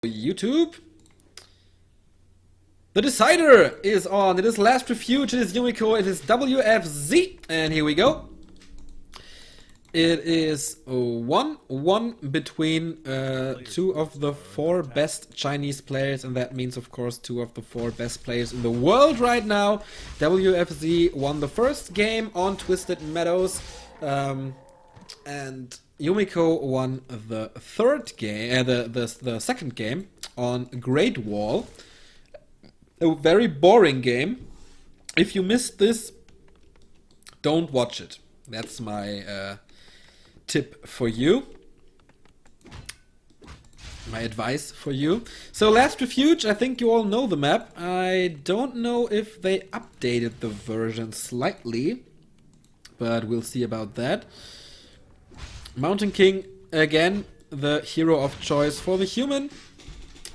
YouTube. The decider is on. It is Last Refuge, it is Yumiko, it is WFZ, and here we go. It is 1-1 between two of the 4 best Chinese players, and that means, of course, 2 of the 4 best players in the world right now. WFZ won the first game on Twisted Meadows, and Yumiko won the third game, the second game on Great Wall. A very boring game. If you missed this, don't watch it. That's my tip for you. My advice for you. So Last Refuge, I think you all know the map. I don't know if they updated the version slightly, but we'll see about that. Mountain King, again, the hero of choice for the human.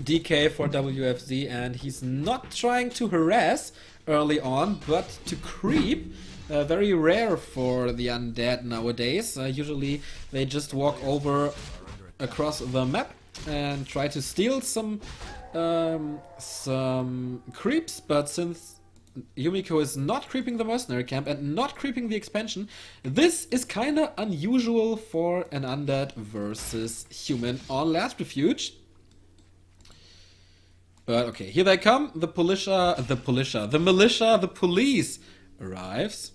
DK for WFZ, and he's not trying to harass early on, but to creep. Very rare for the undead nowadays. Usually they just walk over across the map and try to steal some creeps, but since Yumiko is not creeping the mercenary camp and not creeping the expansion, this is kinda unusual for an undead versus human on Last Refuge. But okay, here they come. The police arrives.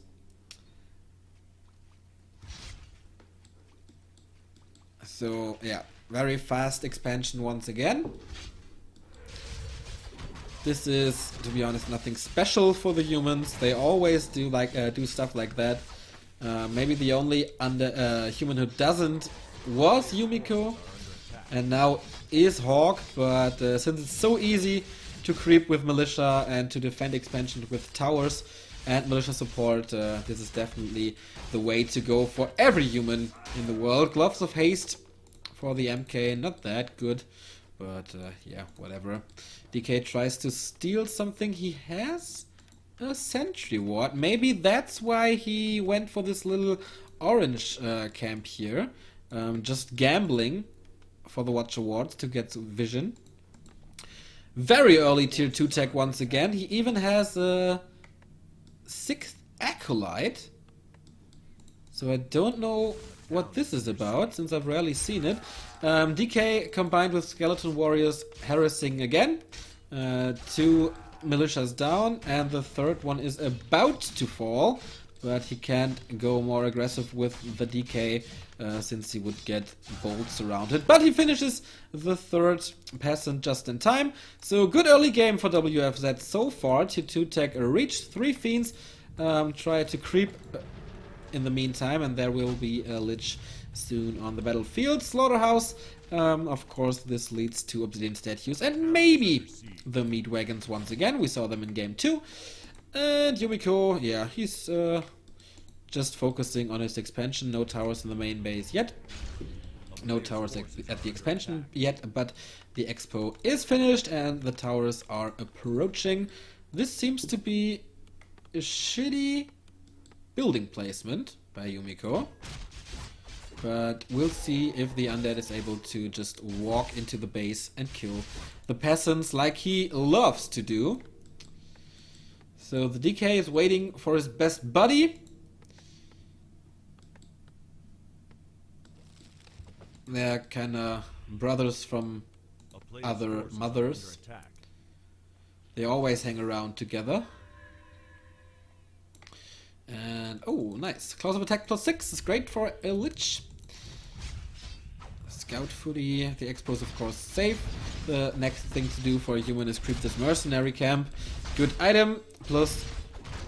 So yeah, very fast expansion once again. This is, to be honest, nothing special for the humans. They always do stuff like that. Maybe the only human who doesn't was Yumiko, and now is Hawk, but since it's so easy to creep with militia and to defend expansion with towers and militia support, this is definitely the way to go for every human in the world. Gloves of Haste for the MK, not that good, but yeah, whatever. DK tries to steal something. He has a sentry ward. Maybe that's why he went for this little orange camp here. Just gambling for the Watch Awards to get vision. Very early tier 2 tech once again. He even has a 6th Acolyte. So I don't know what this is about, since I've rarely seen it. DK combined with Skeleton Warriors harassing again. 2 militias down, and the third one is about to fall. But he can't go more aggressive with the DK since he would get bolt surrounded. But he finishes the third peasant just in time. So good early game for WFZ so far. Tier 2 tech reached 3 fiends. Try to creep in the meantime, and there will be a lich soon on the battlefield. Slaughterhouse. Of course, this leads to obsidian statues and maybe the meat wagons once again. We saw them in game 2. And Yumiko, yeah, he's just focusing on his expansion. No towers in the main base yet. No towers at the expansion yet, but the expo is finished and the towers are approaching. This seems to be a shitty building placement by Yumiko. But we'll see if the undead is able to just walk into the base and kill the peasants like he loves to do. So the DK is waiting for his best buddy. They're kinda brothers from other mothers. They always hang around together. And oh, nice. Claws of attack +6 is great for a lich. Scout footy. The expo is of course safe. The next thing to do for a human is creep this mercenary camp. Good item, plus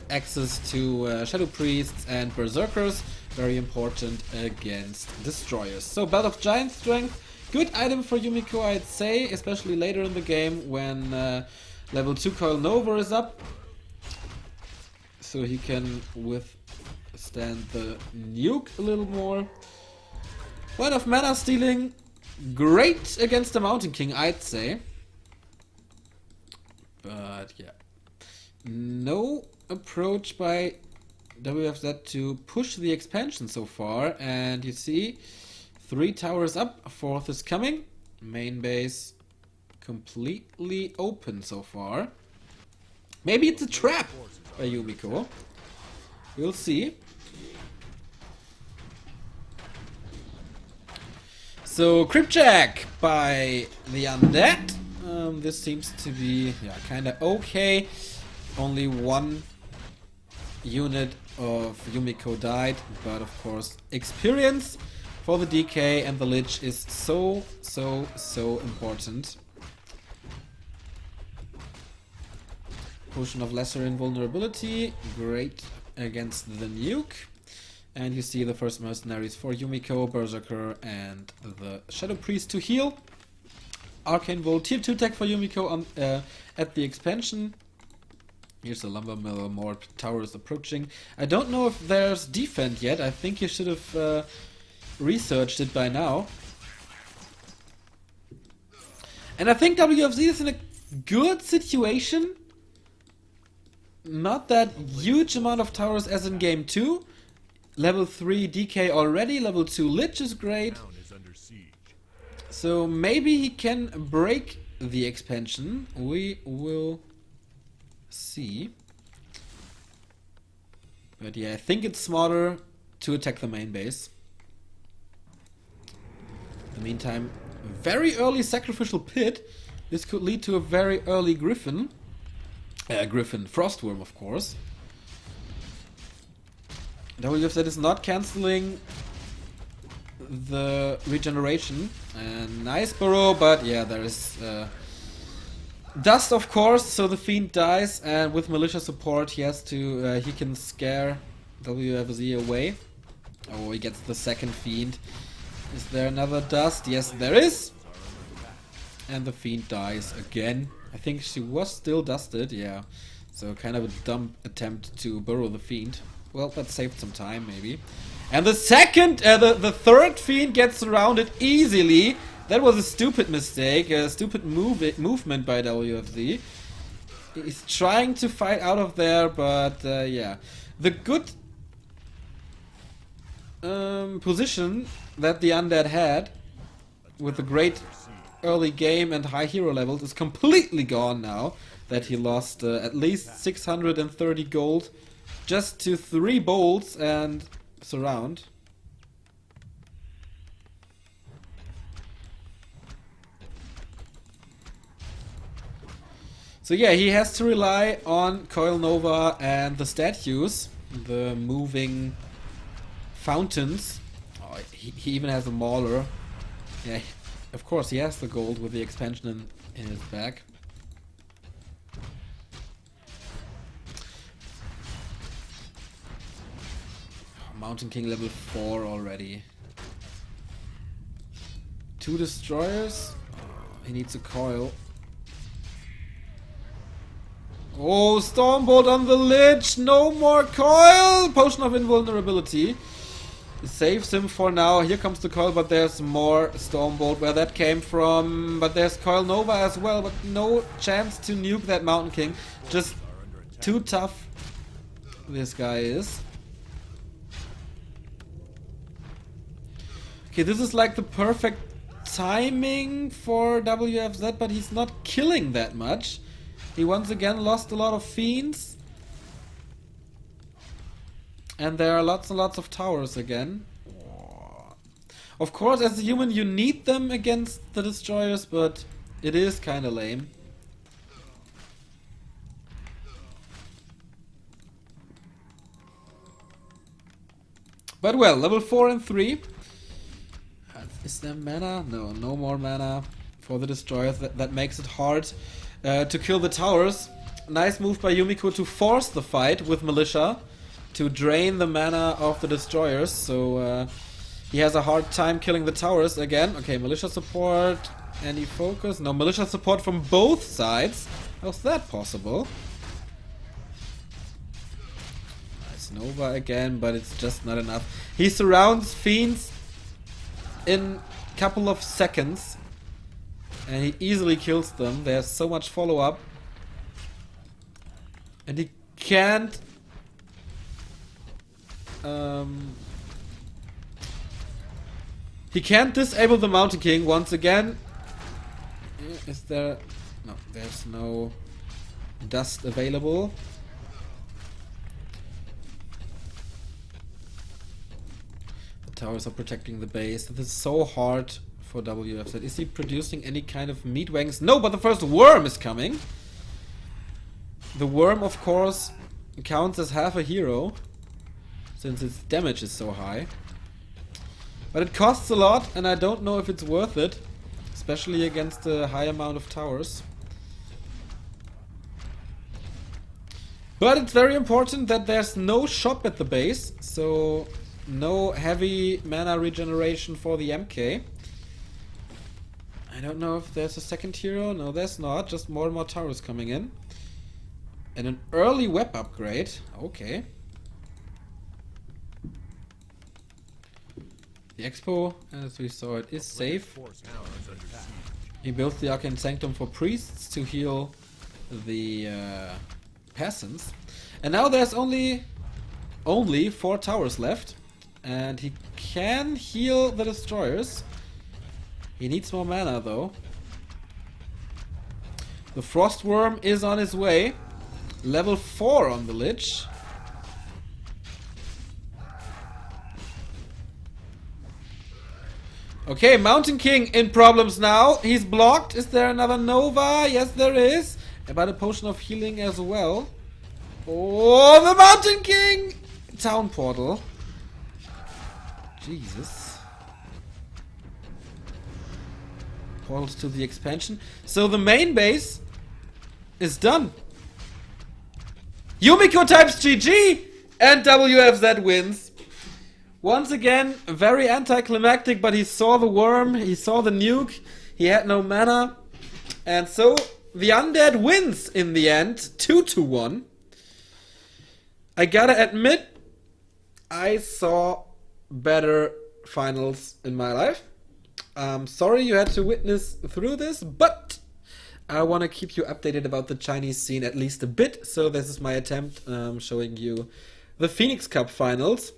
access to Shadow Priests and Berserkers. Very important against Destroyers. So Belt of Giant Strength, good item for Yumiko, I'd say, especially later in the game when level 2 Coil Nova is up. So he can withstand the nuke a little more. Point of mana stealing, great against the Mountain King, I'd say. But yeah, no approach by WFZ to push the expansion so far, and you see 3 towers up, 4th is coming, main base completely open so far. Maybe it's a trap by Yumiko. We'll see. So, Cryptjack by the Undead. This seems to be kind of okay. Only one unit of Yumiko died, but of course experience for the DK and the Lich is so important. Potion of Lesser Invulnerability, great against the nuke. And you see the first mercenaries for Yumiko, Berserker, and the Shadow Priest to heal. Arcane Bolt, tier 2 tech for Yumiko on, at the expansion. Here's the lumber mill, more towers approaching. I don't know if there's defend yet. I think you should have researched it by now. And I think WFZ is in a good situation. Not that huge amount of towers as in game 2. Level 3 DK already, level 2 Lich is great. So maybe he can break the expansion. We will see. But yeah, I think it's smarter to attack the main base. In the meantime, very early sacrificial pit. This could lead to a very early Griffin. Griffin Frostworm, of course. WFZ is not cancelling the regeneration. Nice burrow, but yeah, there is dust, of course, so the Fiend dies, and with militia support he has to he can scare WFZ away. Oh, he gets the second Fiend. Is there another dust? Yes, there is. And the Fiend dies again. I think she was still dusted, yeah. So kind of a dumb attempt to burrow the Fiend. Well, that saved some time, maybe. And the third Fiend gets surrounded easily. That was a stupid mistake, a stupid movement by WFZ. He's trying to fight out of there, but yeah. The good position that the Undead had, with a great early game and high hero levels, is completely gone now that he lost at least 630 gold just to 3 bolts and surround. So yeah, he has to rely on Coil Nova and the statues, the moving fountains. Oh, he even has a Mauler. Yeah, of course he has the gold with the expansion in his back. Mountain King level 4 already. 2 destroyers. He needs a coil. Oh, Stormbolt on the Lich! No more coil! Potion of Invulnerability. It saves him for now. Here comes the coil, but there's more Stormbolt where that came from. But there's Coil Nova as well, but no chance to nuke that Mountain King. Just too tough this guy is. Okay, this is like the perfect timing for WFZ, but he's not killing that much. He once again lost a lot of Fiends. And there are lots and lots of towers again. Of course, as a human you need them against the destroyers, but it is kinda lame. But well, level 4 and 3. Is there mana? No, no more mana for the destroyers. That makes it hard to kill the towers. Nice move by Yumiko to force the fight with militia to drain the mana of the destroyers. So he has a hard time killing the towers again. Okay, militia support. Any focus? No, militia support from both sides. How's that possible? Nice Nova again, but it's just not enough. He surrounds Fiends in a couple of seconds and he easily kills them. There's so much follow-up and he can't disable the Mountain King once again. Is there... No, there's no dust available. The towers are protecting the base. This is so hard for WFZ. Is he producing any kind of meat wagons? No, but the first worm is coming. The worm, of course, counts as half a hero, since its damage is so high. But it costs a lot, and I don't know if it's worth it, especially against a high amount of towers. But it's very important that there's no shop at the base, so no heavy mana regeneration for the MK. I don't know if there's a second hero. No, there's not. Just more and more towers coming in. And an early web upgrade. Okay. The Expo, as we saw it, is safe. He built the Arcane Sanctum for priests to heal the peasants. And now there's only 4 towers left. And he can heal the destroyers. He needs more mana though. The Frostworm is on his way. Level 4 on the Lich. Okay, Mountain King in problems now. He's blocked. Is there another Nova? Yes, there is. About a potion of healing as well. Oh, the Mountain King! Town portal. Jesus. Portals to the expansion. So the main base is done. Yumiko types GG! And WFZ wins. Once again, very anticlimactic, but he saw the worm, he saw the nuke, he had no mana. And so, the undead wins in the end, 2-1. I gotta admit, I saw better finals in my life. Sorry you had to witness through this, but I want to keep you updated about the Chinese scene at least a bit. So this is my attempt showing you the Phoenix Cup finals.